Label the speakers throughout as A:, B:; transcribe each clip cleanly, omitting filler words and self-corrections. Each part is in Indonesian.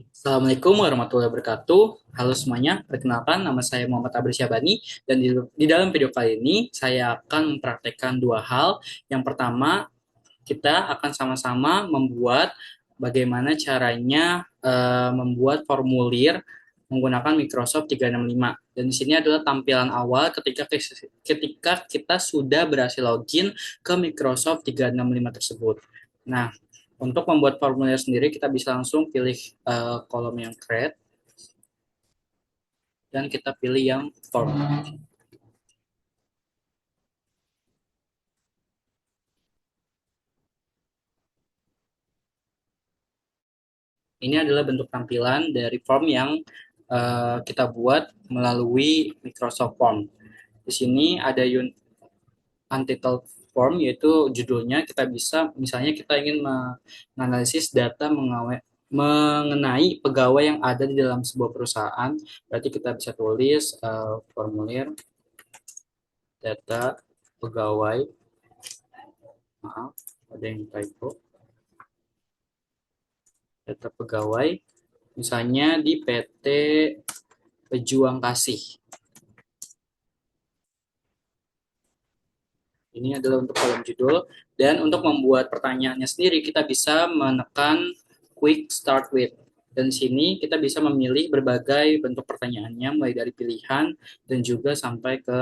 A: Assalamualaikum warahmatullahi wabarakatuh. Halo semuanya, perkenalkan nama saya Muhammad Abri Syabani dan di dalam video kali ini saya akan mempraktekkan dua hal. Yang pertama, kita akan sama-sama membuat bagaimana caranya membuat formulir menggunakan Microsoft 365. Dan di sini adalah tampilan awal ketika kita sudah berhasil login ke Microsoft 365 tersebut. Nah, untuk membuat formulir sendiri kita bisa langsung pilih kolom yang create dan kita pilih yang form. Ini adalah bentuk tampilan dari form yang kita buat melalui Microsoft Form. Di sini ada untitled form, yaitu judulnya kita bisa, misalnya kita ingin menganalisis data mengenai pegawai yang ada di dalam sebuah perusahaan, berarti kita bisa tulis formulir data pegawai, maaf ada yang typo, data pegawai misalnya di PT Pejuang Kasih. Ini adalah untuk kolom judul. Dan untuk membuat pertanyaannya sendiri, kita bisa menekan Quick Start With. Dan di sini kita bisa memilih berbagai bentuk pertanyaannya, mulai dari pilihan dan juga sampai ke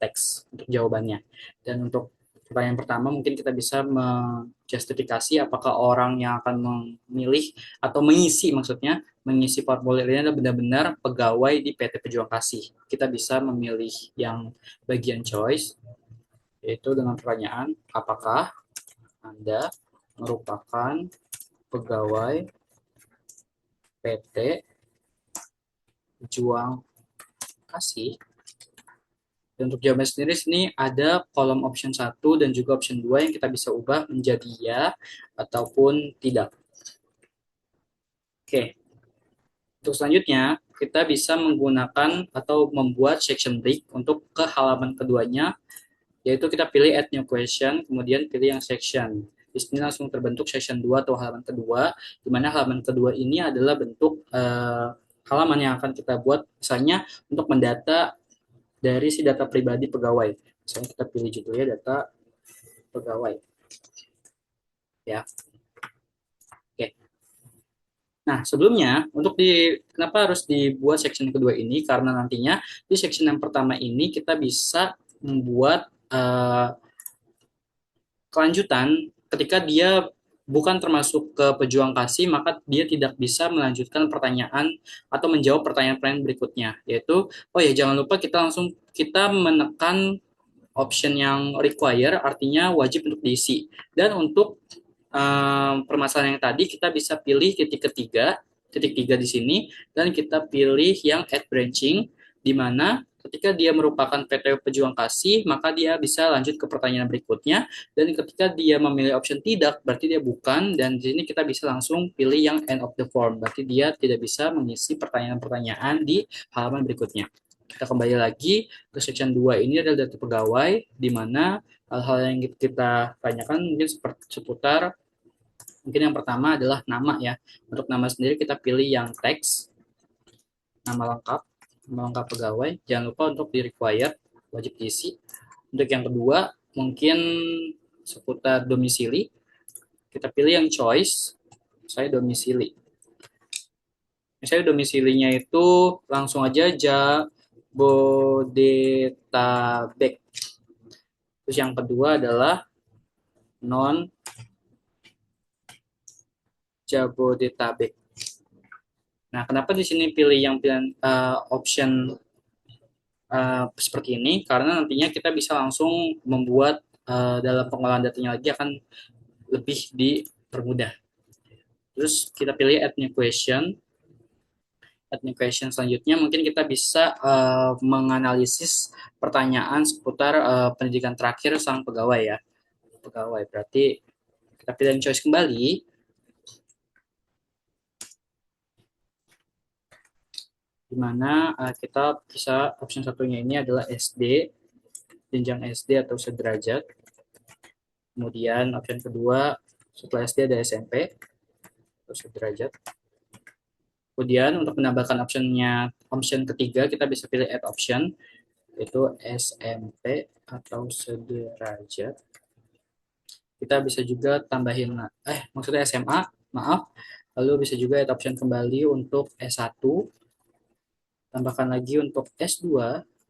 A: teks untuk jawabannya. Dan untuk pertanyaan pertama, mungkin kita bisa menjustifikasi apakah orang yang akan memilih atau mengisi, maksudnya mengisi formulir ini adalah benar-benar pegawai di PT Pejuang Kasih. Kita bisa memilih yang bagian choice, yaitu dengan pertanyaan, apakah Anda merupakan pegawai PT Pejuang Kasih? Dan untuk jawaban sendiri sini ada kolom option 1 dan juga option 2 yang kita bisa ubah menjadi ya ataupun tidak. Oke, untuk selanjutnya kita bisa menggunakan atau membuat section break untuk ke halaman keduanya, yaitu kita pilih add new question, kemudian pilih yang section. Di sini langsung terbentuk section 2 atau halaman kedua, di mana halaman kedua ini adalah bentuk halaman yang akan kita buat, misalnya untuk mendata dari si data pribadi pegawai. Misalnya kita pilih judulnya data pegawai. Ya, oke. Nah, sebelumnya untuk kenapa harus dibuat section kedua ini? Karena nantinya di section yang pertama ini kita bisa membuat kelanjutan ketika dia bukan termasuk ke pejuang kasih, maka dia tidak bisa melanjutkan pertanyaan atau menjawab pertanyaan-pertanyaan berikutnya, yaitu oh ya jangan lupa kita menekan option yang require, artinya wajib untuk diisi. Dan untuk permasalahan yang tadi kita bisa pilih titik tiga di sini, dan kita pilih yang add branching, di mana ketika dia merupakan PT Pejuang Kasih, maka dia bisa lanjut ke pertanyaan berikutnya, dan ketika dia memilih option tidak, berarti dia bukan, dan di sini kita bisa langsung pilih yang end of the form, berarti dia tidak bisa mengisi pertanyaan-pertanyaan di halaman berikutnya. Kita kembali lagi ke section 2, ini adalah data pegawai, di mana hal-hal yang kita tanyakan mungkin seputar, mungkin yang pertama adalah nama ya. Untuk nama sendiri kita pilih yang teks, nama lengkap pegawai. Jangan lupa untuk di required, wajib diisi. Untuk yang kedua, mungkin seputar domisili. Kita pilih yang choice, saya domisili. Misalnya domisilinya itu langsung aja Jabodetabek. Terus yang kedua adalah non Jabodetabek. Nah, kenapa di sini pilih yang pilihan option seperti ini? Karena nantinya kita bisa langsung membuat dalam pengolahan datanya lagi akan lebih dipermudah. Terus kita pilih add new question. Add new question selanjutnya mungkin kita bisa menganalisis pertanyaan seputar pendidikan terakhir sang pegawai ya. Pegawai berarti kita pilih yang choice kembali, di mana kita bisa option satunya ini adalah SD, jenjang SD atau sederajat. Kemudian option kedua setelah SD ada SMP atau sederajat. Kemudian untuk menambahkan option ketiga kita bisa pilih add option, itu SMP atau sederajat. Kita bisa juga tambahin, maksudnya SMA, maaf. Lalu bisa juga add option kembali untuk S1, tambahkan lagi untuk S2,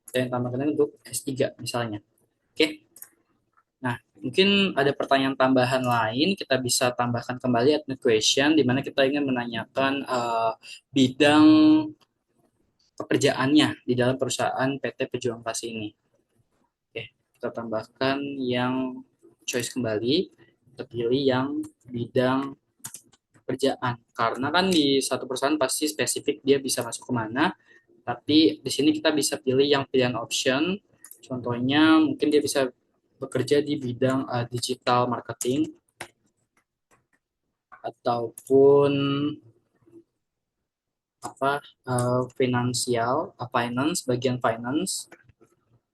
A: dan tambahkan lagi untuk S3 misalnya. Oke. Nah, mungkin ada pertanyaan tambahan lain, kita bisa tambahkan kembali add new question, di mana kita ingin menanyakan bidang pekerjaannya di dalam perusahaan PT Pejuang Kasih ini. Oke, kita tambahkan yang choice kembali, kita pilih yang bidang pekerjaan. Karena kan di satu perusahaan pasti spesifik dia bisa masuk kemana, tapi di sini kita bisa pilih yang pilihan option. Contohnya mungkin dia bisa bekerja di bidang digital marketing ataupun apa finansial, finance, bagian finance,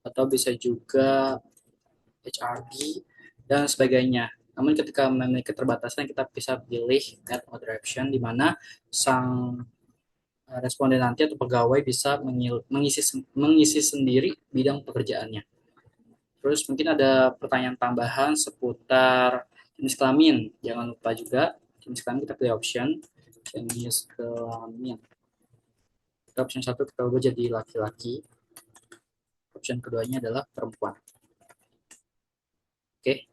A: atau bisa juga HRD dan sebagainya. Namun ketika memiliki keterbatasan kita bisa pilih add other option di mana sang responden nanti atau pegawai bisa mengisi sendiri bidang pekerjaannya. Terus mungkin ada pertanyaan tambahan seputar jenis kelamin. Jangan lupa juga jenis kelamin kita pilih option jenis kelamin. Kita option satu kita ubah jadi laki-laki. Option keduanya adalah perempuan. Oke.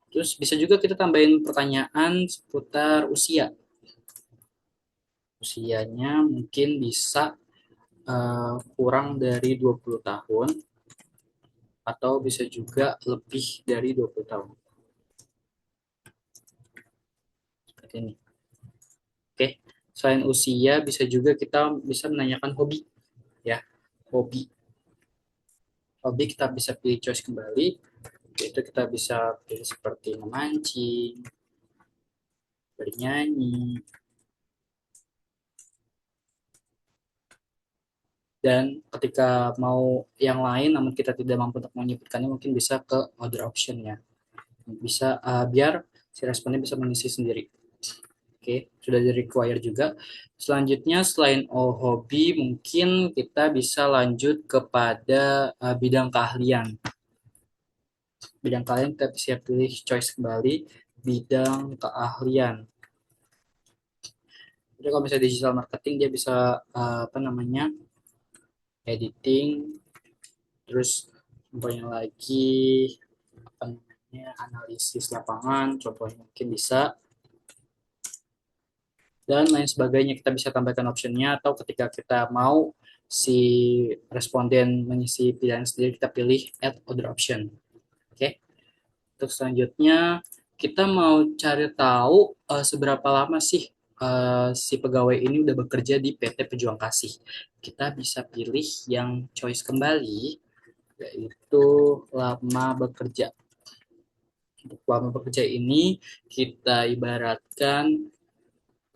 A: Terus bisa juga kita tambahin pertanyaan seputar usia. Usianya mungkin bisa kurang dari 20 tahun atau bisa juga lebih dari 20 tahun. Seperti ini. Oke. Selain usia bisa juga kita bisa menanyakan hobi ya. Hobi. Hobi kita bisa pilih choice kembali. Itu kita bisa pilih seperti memancing, bernyanyi, dan ketika mau yang lain namun kita tidak mampu untuk menyebutkannya mungkin bisa ke other option ya, bisa biar si responnya bisa mengisi sendiri. Oke, sudah di require juga. Selanjutnya selain hobi mungkin kita bisa lanjut kepada bidang keahlian. Bidang keahlian kita bisa pilih choice kembali bidang keahlian. Jadi kalau misalnya digital marketing dia bisa apa namanya, editing, terus contohnya lagi apa namanya, analisis lapangan, contohnya mungkin bisa, dan lain sebagainya. Kita bisa tambahkan optionnya, atau ketika kita mau si responden mengisi pilihan sendiri kita pilih add other option. Oke. Terus selanjutnya kita mau cari tahu seberapa lama sih si pegawai ini udah bekerja di PT Pejuang Kasih. Kita bisa pilih yang choice kembali, yaitu lama bekerja. Untuk lama bekerja ini kita ibaratkan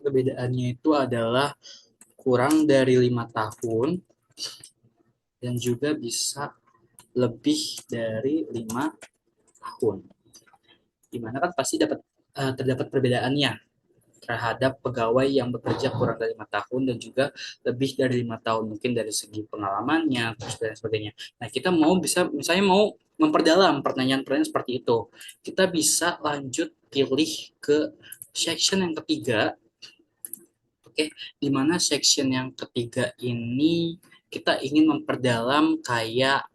A: perbedaannya itu adalah kurang dari 5 tahun dan juga bisa lebih dari 5 tahun. Dimana kan pasti terdapat perbedaannya terhadap pegawai yang bekerja kurang dari 5 tahun dan juga lebih dari 5 tahun, mungkin dari segi pengalamannya terus dan sebagainya. Nah kita mau bisa misalnya mau memperdalam pertanyaan-pertanyaan seperti itu, kita bisa lanjut pilih ke section yang ketiga. Oke, di mana section yang ketiga ini kita ingin memperdalam kayak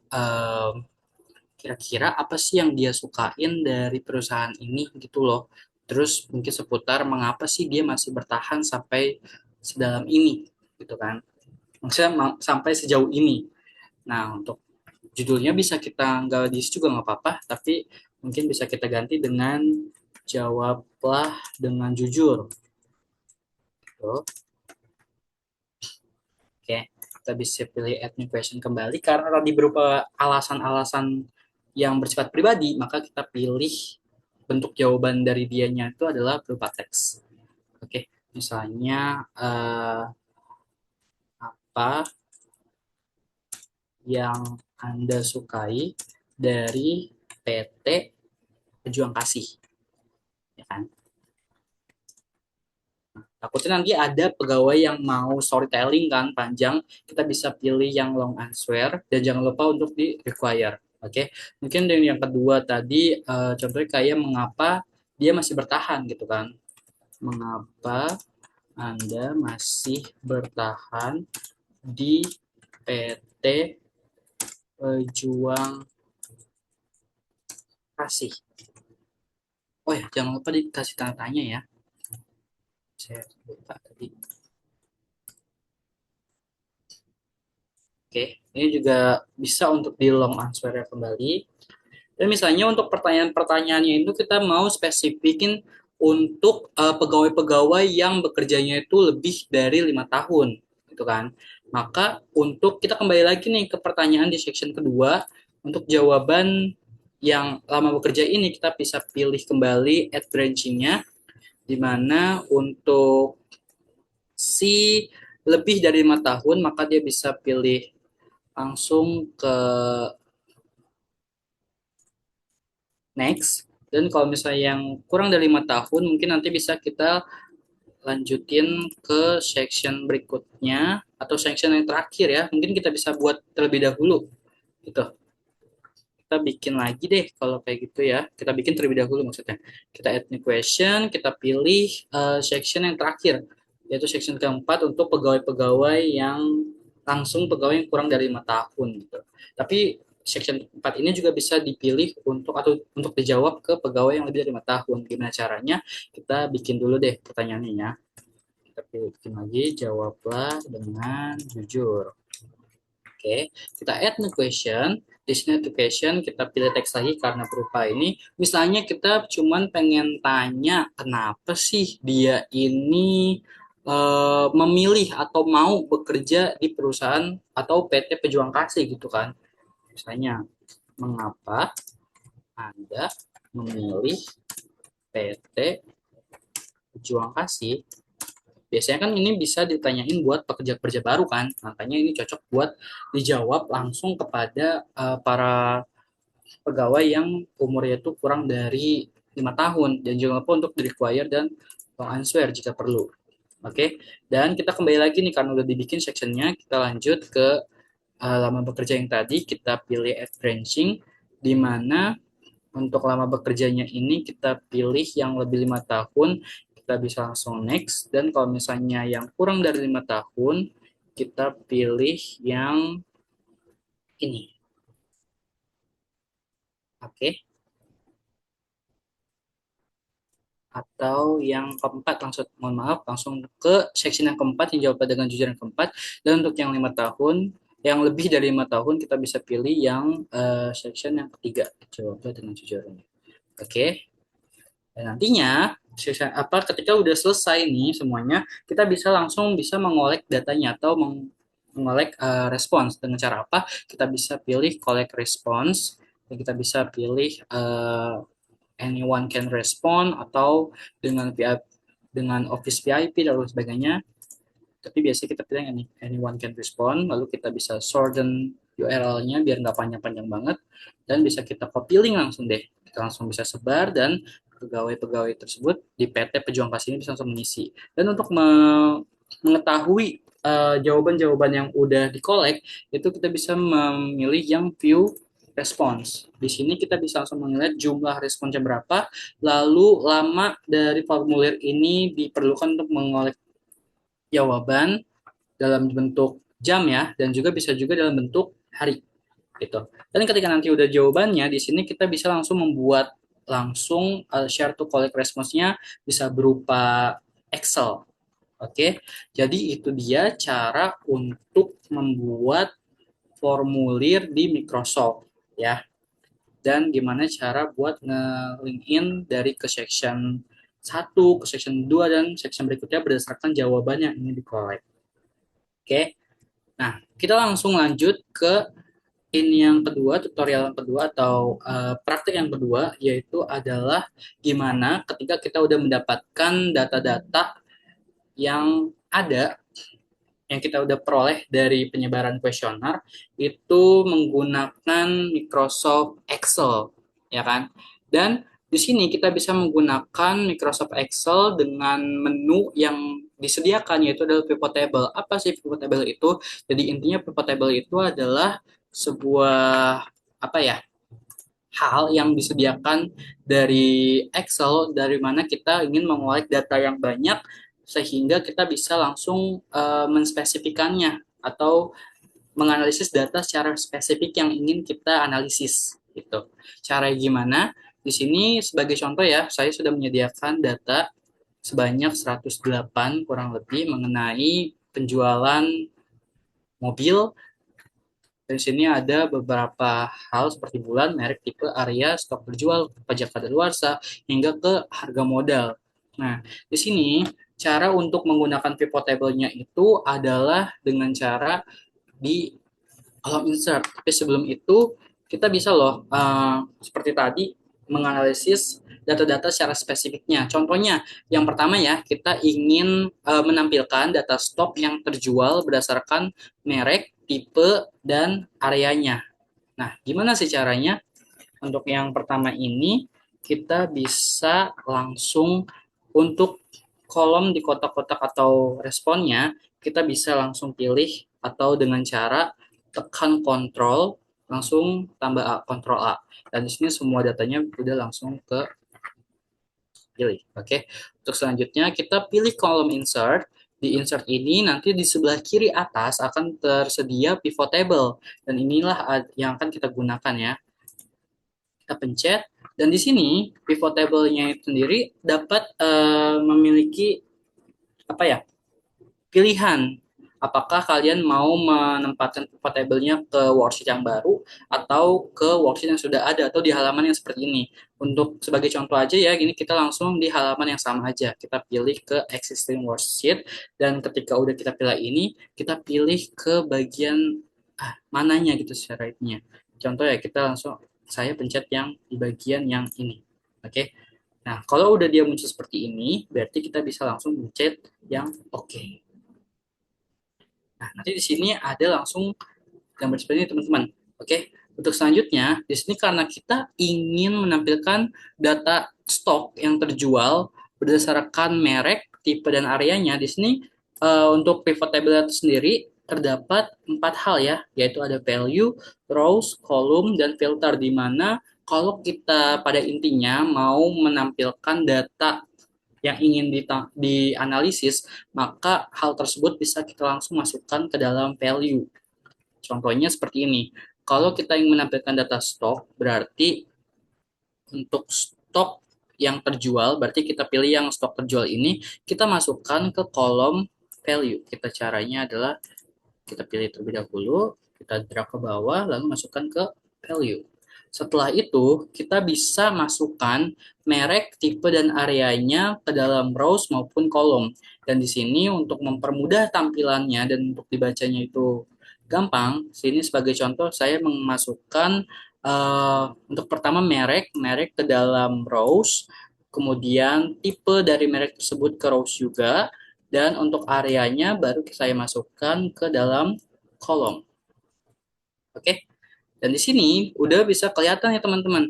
A: kira-kira apa sih yang dia sukain dari perusahaan ini gitu loh. Terus mungkin seputar mengapa sih dia masih bertahan sampai sedalam ini gitu kan. Maksudnya sampai sejauh ini. Nah, untuk judulnya bisa kita nggak di juga nggak apa-apa, tapi mungkin bisa kita ganti dengan jawablah dengan jujur. Gitu. Oke, kita bisa pilih add new question kembali karena tadi berupa alasan-alasan yang bersifat pribadi, maka kita pilih bentuk jawaban dari dianya itu adalah berupa teks. Oke, misalnya apa yang Anda sukai dari PT Pejuang Kasih, ya kan? Takutnya nanti ada pegawai yang mau storytelling kan panjang, kita bisa pilih yang long answer dan jangan lupa untuk di require. Oke, mungkin yang kedua tadi contohnya kayak mengapa dia masih bertahan gitu kan. Mengapa Anda masih bertahan di PT Pejuang Kasih? Oh ya, jangan lupa dikasih tanda tanya ya. Saya lupa tadi. Oke, ini juga bisa untuk di long answer ya kembali. Dan misalnya untuk pertanyaan-pertanyaannya itu kita mau spesifikin untuk pegawai-pegawai yang bekerjanya itu lebih dari 5 tahun, gitu kan? Maka untuk kita kembali lagi nih ke pertanyaan di section kedua, untuk jawaban yang lama bekerja ini kita bisa pilih kembali add branching-nya, di mana untuk si lebih dari 5 tahun maka dia bisa pilih langsung ke next. Dan kalau misalnya yang kurang dari 5 tahun, mungkin nanti bisa kita lanjutin ke section berikutnya atau section yang terakhir ya. Mungkin kita bisa buat terlebih dahulu gitu. Kita bikin lagi deh kalau kayak gitu ya. Kita bikin terlebih dahulu maksudnya. Kita add new question, kita pilih section yang terakhir, yaitu section keempat untuk pegawai-pegawai yang langsung pegawai yang kurang dari 5 tahun gitu. Tapi section 4 ini juga bisa dipilih untuk atau untuk dijawab ke pegawai yang lebih dari 5 tahun. Gimana caranya? Kita bikin dulu deh pertanyaannya ya. Kita bikin lagi, jawablah dengan jujur. Oke, kita add new question. Di sini new question kita pilih teks lagi karena berupa ini. Misalnya kita cuman pengen tanya kenapa sih dia ini memilih atau mau bekerja di perusahaan atau PT Pejuang Kasih gitu kan. Misalnya, mengapa Anda memilih PT Pejuang Kasih? Biasanya kan ini bisa ditanyain buat pekerja-pekerja baru kan, makanya ini cocok buat dijawab langsung kepada para pegawai yang umurnya itu kurang dari 5 tahun dan jangan lupa untuk di require dan long answer jika perlu. Oke, dan kita kembali lagi nih karena udah dibikin sectionnya, kita lanjut ke lama bekerja yang tadi, kita pilih add branching, di mana untuk lama bekerjanya ini kita pilih yang lebih 5 tahun, kita bisa langsung next. Dan kalau misalnya yang kurang dari 5 tahun, kita pilih yang ini. Oke. Atau yang keempat langsung, mohon maaf, langsung ke section yang keempat yang jawab dengan jujur yang keempat. Dan untuk yang 5 tahun, yang lebih dari 5 tahun kita bisa pilih yang section yang ketiga, jawab dengan jujur. Oke. Dan nantinya ketika udah selesai nih semuanya, kita bisa langsung bisa mengolek datanya atau mengolek respons dengan cara apa? Kita bisa pilih collect response dan kita bisa pilih anyone can respond atau dengan VIP, dengan Office VIP dan lain sebagainya. Tapi biasanya kita pilih anyone can respond, lalu kita bisa shorten URL-nya biar nggak panjang-panjang banget dan bisa kita copy link langsung deh. Kita langsung bisa sebar dan pegawai-pegawai tersebut di PT Pejuang Kasih ini bisa langsung mengisi. Dan untuk mengetahui jawaban-jawaban yang udah dikolek, itu kita bisa memilih yang view response. Di sini kita bisa langsung melihat jumlah responsnya berapa, lalu lama dari formulir ini diperlukan untuk mengolek jawaban dalam bentuk jam ya, dan juga bisa juga dalam bentuk hari gitu. Dan ketika nanti udah jawabannya, di sini kita bisa langsung membuat langsung share to collect response-nya bisa berupa Excel. Oke, jadi itu dia cara untuk membuat formulir di Microsoft ya. Dan gimana cara buat nge-link dari ke section 1 ke section 2 dan section berikutnya berdasarkan jawaban yang ingin di-collect. Oke, nah kita langsung lanjut ke ini yang kedua, tutorial yang kedua atau praktik yang kedua, yaitu adalah gimana ketika kita udah mendapatkan data-data yang ada, yang kita udah peroleh dari penyebaran kuesioner, itu menggunakan Microsoft Excel, ya kan? Dan di sini kita bisa menggunakan Microsoft Excel dengan menu yang disediakan, yaitu adalah pivot table. Apa sih pivot table itu? Jadi intinya pivot table itu adalah sebuah apa ya, hal yang disediakan dari Excel, dari mana kita ingin mengulik data yang banyak sehingga kita bisa langsung menspesifikannya atau menganalisis data secara spesifik yang ingin kita analisis gitu. Cara gimana? Di sini sebagai contoh ya, saya sudah menyediakan data sebanyak 108 kurang lebih mengenai penjualan mobil. Di sini ada beberapa hal seperti bulan, merek, tipe, area, stok terjual, pajak kadaluarsa, hingga ke harga modal. Nah, di sini cara untuk menggunakan pivot table-nya itu adalah dengan cara di kolom insert. Tapi sebelum itu kita bisa loh seperti tadi menganalisis data-data secara spesifiknya. Contohnya, yang pertama ya, kita ingin menampilkan data stok yang terjual berdasarkan merek, tipe, dan areanya. Nah, gimana sih caranya? Untuk yang pertama ini, kita bisa langsung untuk kolom di kotak-kotak atau responnya, kita bisa langsung pilih atau dengan cara tekan kontrol, langsung tambah A, kontrol A. Dan di sini semua datanya udah langsung ke pilih. Oke. Untuk selanjutnya kita pilih kolom insert. Di insert ini nanti di sebelah kiri atas akan tersedia pivot table dan inilah yang akan kita gunakan ya. Kita pencet dan di sini pivot table-nya sendiri dapat memiliki apa ya, pilihan apakah kalian mau menempatkan pivot table-nya ke worksheet yang baru atau ke worksheet yang sudah ada atau di halaman yang seperti ini. Untuk sebagai contoh aja ya, gini kita langsung di halaman yang sama aja. Kita pilih ke existing worksheet dan ketika udah kita pilih ini, kita pilih ke bagian mananya gitu secara ininya. Contoh ya, kita langsung saya pencet yang di bagian yang ini. Oke. Nah, kalau udah dia muncul seperti ini, berarti kita bisa langsung pencet yang oke. Nah, nanti di sini ada langsung gambar seperti ini teman-teman. Oke, untuk selanjutnya di sini karena kita ingin menampilkan data stok yang terjual berdasarkan merek, tipe dan areanya, di sini untuk pivot table itu sendiri terdapat 4 hal ya, yaitu ada value, rows, column, dan filter di mana kalau kita pada intinya mau menampilkan data yang ingin dianalisis, maka hal tersebut bisa kita langsung masukkan ke dalam value. Contohnya seperti ini. Kalau kita ingin menampilkan data stok, berarti untuk stok yang terjual, berarti kita pilih yang stok terjual ini, kita masukkan ke kolom value. Kita caranya adalah kita pilih terlebih dahulu, kita drag ke bawah, lalu masukkan ke value. Setelah itu, kita bisa masukkan merek, tipe, dan areanya ke dalam rows maupun kolom. Dan di sini untuk mempermudah tampilannya dan untuk dibacanya itu gampang, sini sebagai contoh saya memasukkan untuk pertama merek ke dalam rows, kemudian tipe dari merek tersebut ke rows juga, dan untuk areanya baru saya masukkan ke dalam kolom. Oke, dan di sini udah bisa kelihatan ya teman-teman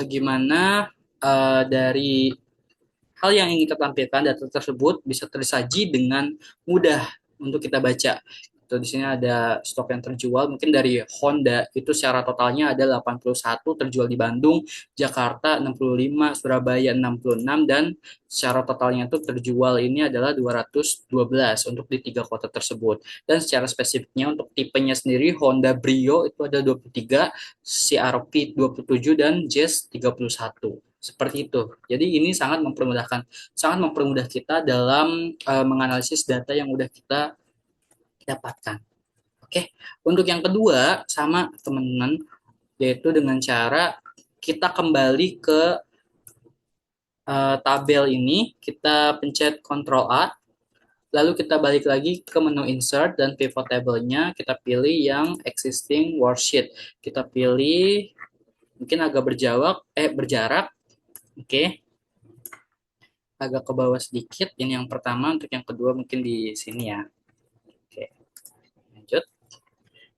A: gimana dari hal yang ingin kita tampilkan data tersebut bisa tersaji dengan mudah untuk kita baca. Tuh, di sini ada stok yang terjual mungkin dari Honda itu secara totalnya ada 81 terjual di Bandung, Jakarta 65, Surabaya 66 dan secara totalnya itu terjual ini adalah 212 untuk di tiga kota tersebut. Dan secara spesifiknya untuk tipenya sendiri Honda Brio itu ada 23, CR-V 27 dan Jazz 31 seperti itu. Jadi ini sangat mempermudah kita dalam menganalisis data yang udah kita dapatkan. Oke, untuk yang kedua sama teman-teman, yaitu dengan cara kita kembali ke tabel ini, kita pencet Ctrl A, lalu kita balik lagi ke menu Insert dan Pivot Table-nya, kita pilih yang Existing Worksheet. Kita pilih mungkin agak berjarak, oke, agak ke bawah sedikit. Ini yang pertama, untuk yang kedua mungkin di sini ya. Oke, lanjut.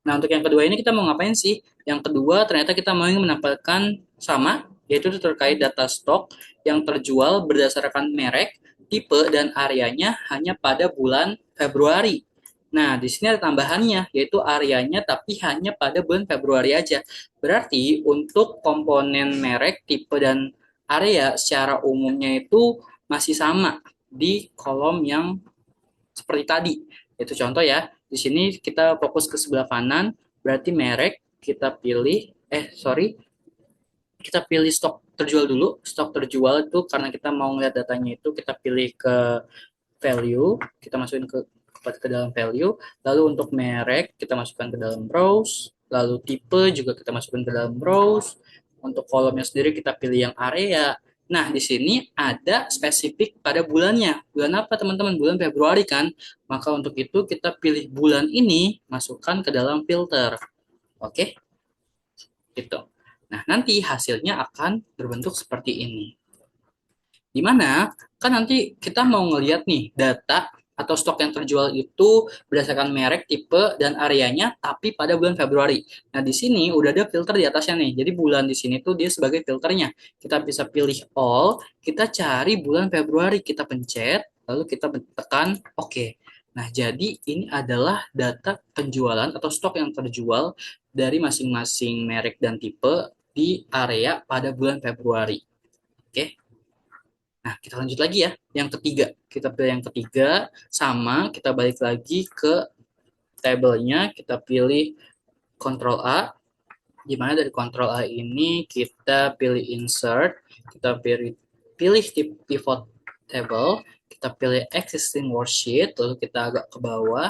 A: Nah, untuk yang kedua ini kita mau ngapain sih? Yang kedua, ternyata kita mau menampilkan sama, yaitu terkait data stok yang terjual berdasarkan merek, tipe dan areanya hanya pada bulan Februari. Nah, di sini ada tambahannya, yaitu areanya tapi hanya pada bulan Februari aja. Berarti untuk komponen merek, tipe, dan area secara umumnya itu masih sama di kolom yang seperti tadi. Itu contoh ya. Di sini kita fokus ke sebelah kanan, berarti merek kita pilih, kita pilih stok terjual dulu. Stok terjual itu karena kita mau ngeliat datanya itu kita pilih ke value, kita masukin ke dalam value, lalu untuk merek kita masukkan ke dalam rows, lalu tipe juga kita masukkan ke dalam rows, untuk kolomnya sendiri kita pilih yang area. Nah, di sini ada spesifik pada bulannya. Bulan apa, teman-teman? Bulan Februari kan? Maka untuk itu kita pilih bulan ini, masukkan ke dalam filter. Oke, gitu. Nah, nanti hasilnya akan berbentuk seperti ini. Di mana kan nanti kita mau ngelihat nih data atau stok yang terjual itu berdasarkan merek, tipe, dan areanya, tapi pada bulan Februari. Nah, di sini udah ada filter di atasnya nih. Jadi bulan di sini tuh dia sebagai filternya. Kita bisa pilih all, kita cari bulan Februari, kita pencet, lalu kita tekan OK. Nah, jadi ini adalah data penjualan atau stok yang terjual dari masing-masing merek dan tipe di area pada bulan Februari. Oke. Nah, kita lanjut lagi ya. Yang ketiga, kita pilih yang ketiga, sama, kita balik lagi ke tabelnya, kita pilih Ctrl A, di mana dari Ctrl A ini kita pilih insert, kita pilih pivot table, kita pilih existing worksheet, lalu kita agak ke bawah,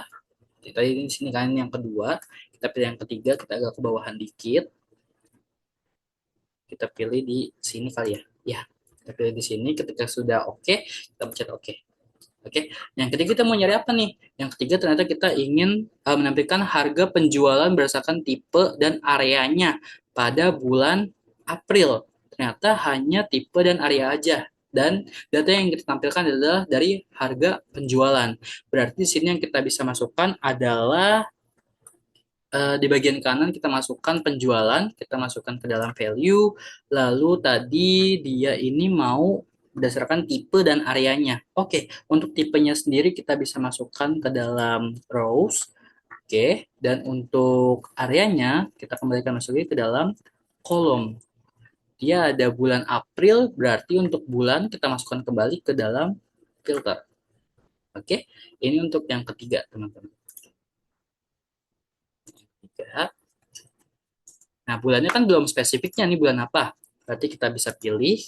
A: tadi di sini kan yang kedua, kita pilih yang ketiga, kita agak ke bawahan dikit, kita pilih di sini kali ya. Ya, kita pilih di sini, ketika sudah oke, kita pencet oke. Oke, yang ketiga kita mau nyari apa nih? Yang ketiga ternyata kita ingin menampilkan harga penjualan berdasarkan tipe dan areanya pada bulan April. Ternyata hanya tipe dan area aja. Dan data yang kita tampilkan adalah dari harga penjualan. Berarti di sini yang kita bisa masukkan adalah di bagian kanan kita masukkan penjualan, kita masukkan ke dalam value, lalu tadi dia ini mau berdasarkan tipe dan areanya. Oke, untuk tipenya sendiri kita bisa masukkan ke dalam rows. Oke, dan untuk areanya kita kembalikan masuknya ke dalam kolom. Dia ada bulan April, berarti untuk bulan kita masukkan kembali ke dalam filter. Oke, ini untuk yang ketiga, teman-teman. Tiga. Nah, bulannya kan belum spesifiknya nih bulan apa. Berarti kita bisa pilih,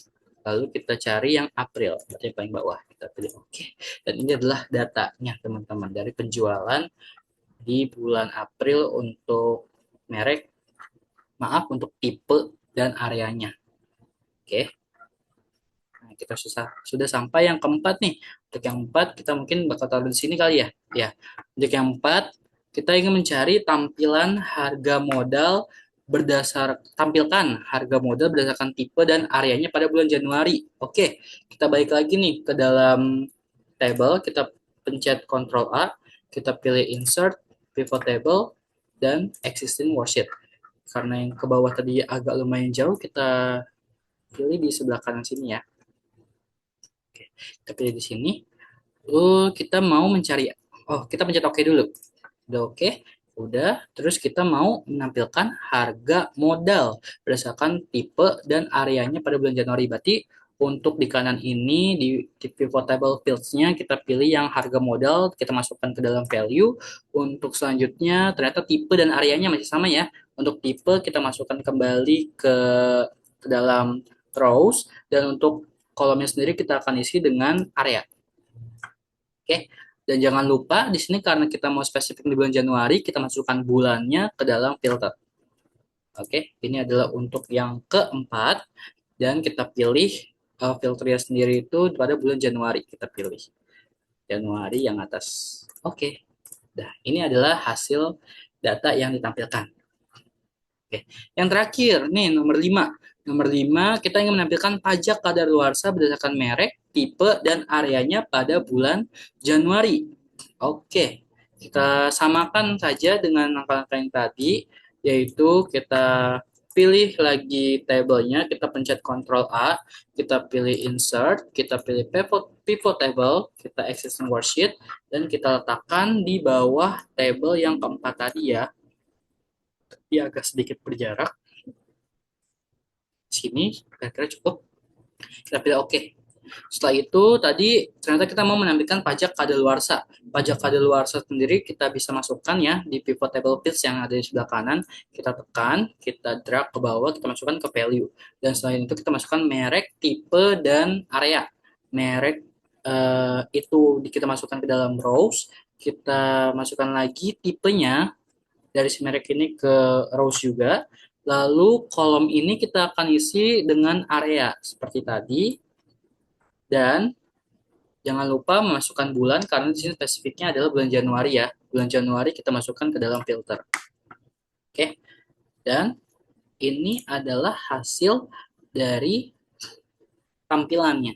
A: lalu kita cari yang April, berarti yang paling bawah. Kita pilih OK. Dan ini adalah datanya, teman-teman, dari penjualan di bulan April untuk merek, maaf, untuk tipe dan areanya. Oke. Nah, kita sudah sampai yang keempat nih. Untuk yang keempat, kita mungkin bakal taruh di sini kali ya. Ya, untuk yang keempat, kita ingin mencari tampilan harga modal tampilkan harga modal berdasarkan tipe dan areanya pada bulan Januari. Oke, kita balik lagi nih ke dalam table, kita pencet Ctrl A, kita pilih insert, pivot table, dan existing worksheet. Karena yang ke bawah tadi agak lumayan jauh, kita pilih di sebelah kanan sini ya. Oke, kita pilih di sini. Lalu kita mau mencari, kita pencet OK dulu. Udah OK, udah. Terus kita mau menampilkan harga modal berdasarkan tipe dan areanya pada bulan Januari. Berarti untuk di kanan ini, di pivot table fields-nya, kita pilih yang harga modal, kita masukkan ke dalam value. Untuk selanjutnya, ternyata tipe dan areanya masih sama ya. Untuk tipe, kita masukkan kembali ke dalam rows. Dan untuk kolomnya sendiri, kita akan isi dengan area. Oke, dan jangan lupa di sini karena kita mau spesifik di bulan Januari, kita masukkan bulannya ke dalam filter. Oke, ini adalah untuk yang keempat dan kita pilih filternya sendiri itu pada bulan Januari kita pilih. Januari yang atas. Oke. Nah, ini adalah hasil data yang ditampilkan. Oke. Yang terakhir, nih nomor 5. Nomor 5, kita ingin menampilkan pajak kadaluarsa berdasarkan merek, tipe, dan areanya pada bulan Januari. Oke, kita samakan saja dengan langkah-langkah yang tadi, yaitu kita pilih lagi tabelnya, kita pencet Ctrl A, kita pilih Insert, kita pilih Pivot Table, kita Existing Worksheet, dan kita letakkan di bawah table yang keempat tadi ya. Dia agak sedikit berjarak. Sini, kira-kira cukup. Kita pilih OK. Setelah itu tadi ternyata kita mau menampilkan pajak kadaluarsa. Pajak kadaluarsa sendiri kita bisa masukkan ya di pivot table fields yang ada di sebelah kanan. Kita tekan, kita drag ke bawah, kita masukkan ke value. Dan selain itu kita masukkan merek, tipe, dan area. Merek itu kita masukkan ke dalam rows. Kita masukkan lagi tipenya dari si merek ini ke rows juga. Lalu kolom ini kita akan isi dengan area seperti tadi. Dan jangan lupa memasukkan bulan karena di sini spesifiknya adalah bulan Januari ya. Bulan Januari kita masukkan ke dalam filter. Oke. Dan ini adalah hasil dari tampilannya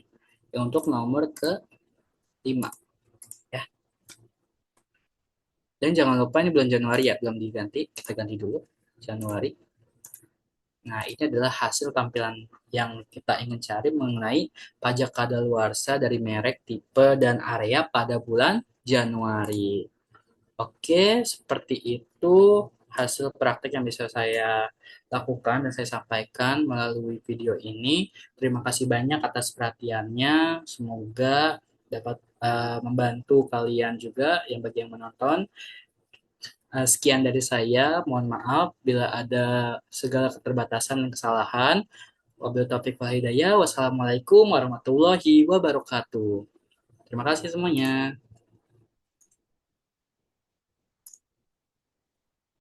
A: untuk nomor ke-5 ya. Dan jangan lupa ini bulan Januari ya, belum diganti. Kita ganti dulu Januari. Nah, ini adalah hasil tampilan yang kita ingin cari mengenai pajak kadaluarsa dari merek, tipe, dan area pada bulan Januari. Oke, seperti itu hasil praktik yang bisa saya lakukan dan saya sampaikan melalui video ini. Terima kasih banyak atas perhatiannya. Semoga dapat membantu kalian juga yang bagi yang menonton. Sekian dari saya. Mohon maaf bila ada segala keterbatasan dan kesalahan. Wabillahi taufiq wal hidayah. Wassalamualaikum warahmatullahi wabarakatuh. Terima kasih semuanya.